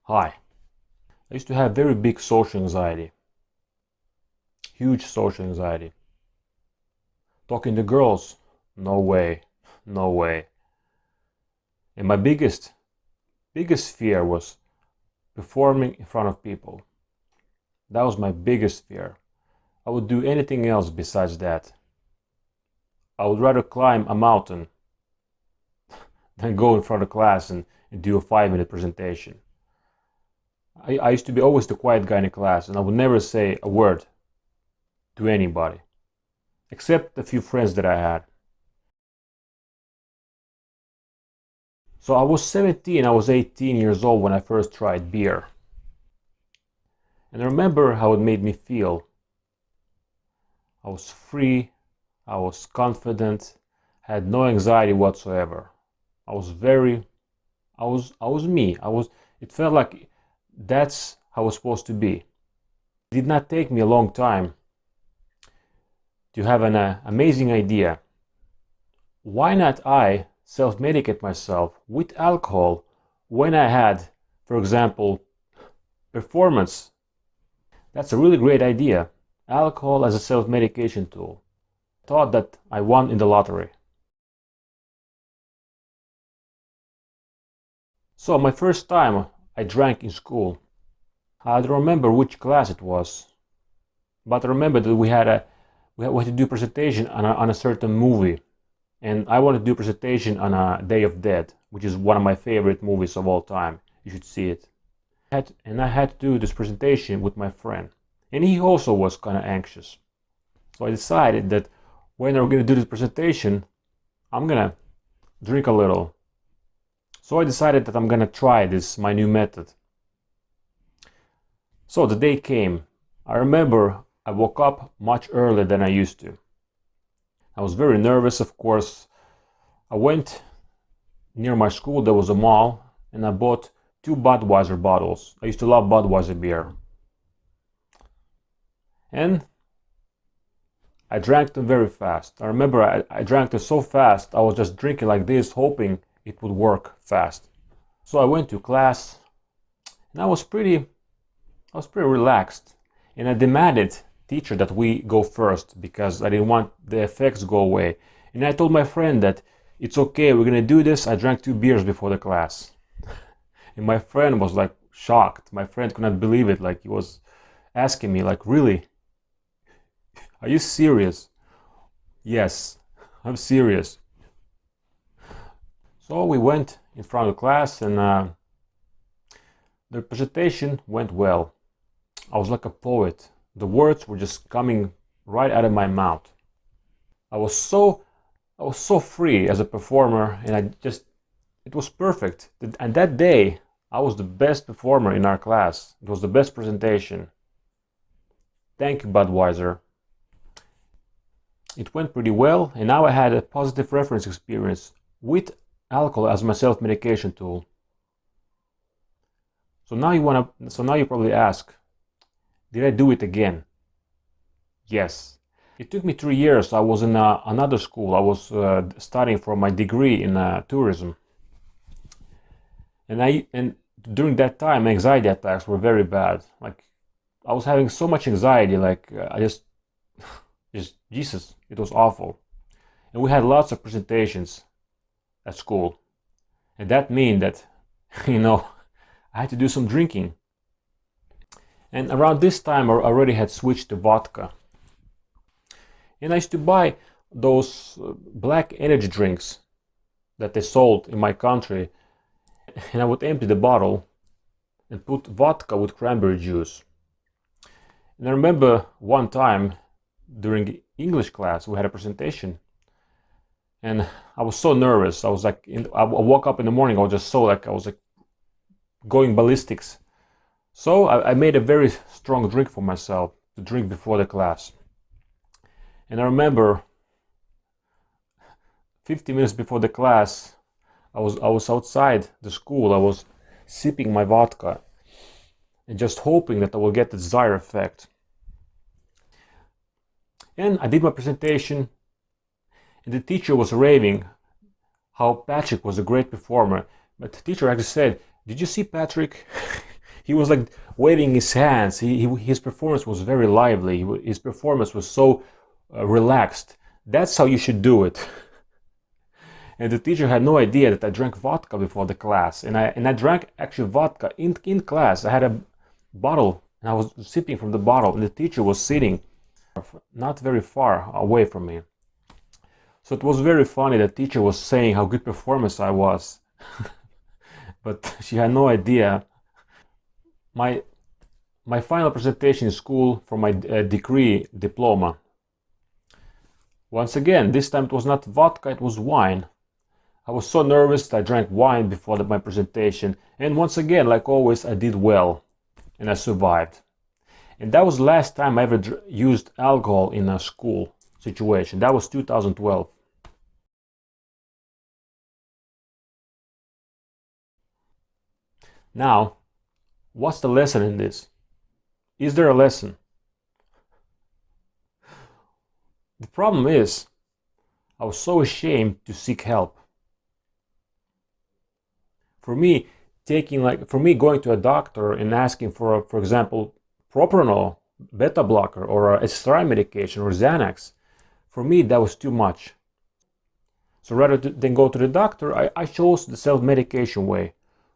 Hi. I used to have very big social anxiety. Huge social anxiety. Talking to girls? No way. No way. And my biggest fear was performing in front of people. That was my biggest fear. I would do anything else besides that. I would rather climb a mountain than go in front of class and do a 5-minute presentation. I used to be always the quiet guy in the class, and I would never say a word to anybody, except a few friends that I had. So I was 17, I was 18 years old when I first tried beer. And I remember how it made me feel. I was free, I was confident, had no anxiety whatsoever. I was me. It felt like that's how it was supposed to be. It did not take me a long time to have an amazing idea. Why not I self-medicate myself with alcohol when I had, for example, performance? That's a really great idea. Alcohol as a self-medication tool. I thought that I won in the lottery. So my first time I drank in school. I don't remember which class it was, but I remember that we had to do a presentation on a certain movie, and I wanted to do a presentation on a Day of Dead, which is one of my favorite movies of all time. You should see it. I had to do this presentation with my friend, and he also was kind of anxious. So I decided that when we're going to do this presentation, I'm gonna drink a little. So I decided that I'm gonna try my new method. So the day came. I remember I woke up much earlier than I used to. I was very nervous, of course. I went near my school, there was a mall, and I bought 2 Budweiser bottles. I used to love Budweiser beer. And I drank them very fast. I remember I drank them so fast, I was just drinking like this, hoping it would work fast. So I went to class, and I was pretty relaxed. And I demanded teacher that we go first because I didn't want the effects to go away. And I told my friend that it's okay, we're gonna do this. I drank 2 beers before the class. And my friend was like shocked. My friend could not believe it. Like, he was asking me, like, really? Are you serious? Yes, I'm serious. So we went in front of the class, and the presentation went well. I was like a poet. The words were just coming right out of my mouth. I was so free as a performer, and it was perfect. And that day, I was the best performer in our class. It was the best presentation. Thank you, Budweiser. It went pretty well, and now I had a positive reference experience with alcohol as my self-medication tool. So now you probably ask, did I do it again? Yes. It took me 3 years. I was in another school. I was studying for my degree in tourism. And during that time, anxiety attacks were very bad. Like, I was having so much anxiety, like I just Jesus, it was awful. And we had lots of presentations at school. And that meant that, I had to do some drinking. And around this time, I already had switched to vodka. And I used to buy those black energy drinks that they sold in my country. And I would empty the bottle and put vodka with cranberry juice. And I remember one time during English class, we had a presentation. And I was so nervous. I was like, I woke up in the morning, I was like going ballistics. So I made a very strong drink for myself to drink before the class. And I remember 50 minutes before the class, I was outside the school. I was sipping my vodka and just hoping that I will get the desired effect. And I did my presentation, and the teacher was raving how Patrick was a great performer. But the teacher actually said, "Did you see Patrick? He was like waving his hands. His performance was very lively. His performance was so relaxed. That's how you should do it. And the teacher had no idea that I drank vodka before the class, and I drank actually vodka in class. I had a bottle, and I was sipping from the bottle, and the teacher was sitting not very far away from me. So it was very funny. The teacher was saying how good performance I was, but she had no idea. My my final presentation in school for my degree diploma. Once again, this time it was not vodka, it was wine. I was so nervous that I drank wine before my presentation, and once again, like always, I did well, and I survived. And that was the last time I ever used alcohol in a school situation. That was 2012. Now, what's the lesson in this? Is there a lesson? The problem is, I was so ashamed to seek help. For me, going to a doctor and asking for example, propranolol, beta blocker, or a SSRI medication, or Xanax, for me that was too much. So rather than go to the doctor, I chose the self-medication way,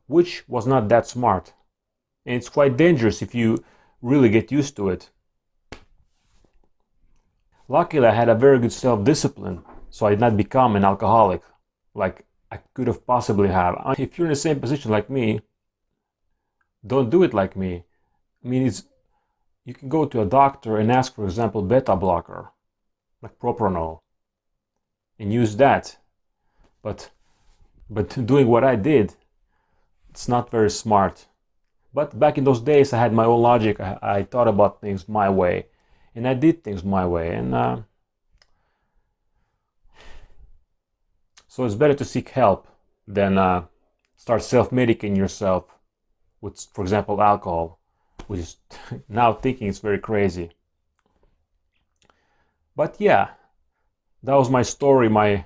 which was not that smart. And it's quite dangerous if you really get used to it. Luckily, I had a very good self-discipline, so I did not become an alcoholic like I could have possibly have. If you're in the same position like me, don't do it like me. I mean, you can go to a doctor and ask, for example, beta blocker, like propranolol, and use that. But doing what I did, it's not very smart. But back in those days, I had my own logic. I thought about things my way, and I did things my way. And so it's better to seek help than start self-medicating yourself with, for example, alcohol, which is now thinking it's very crazy. But yeah, that was my story, my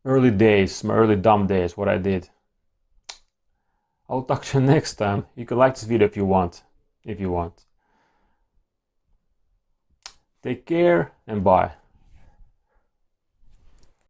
early days, my early dumb days, what I did. I'll talk to you next time. You can like this video if you want. If you want. Take care and bye.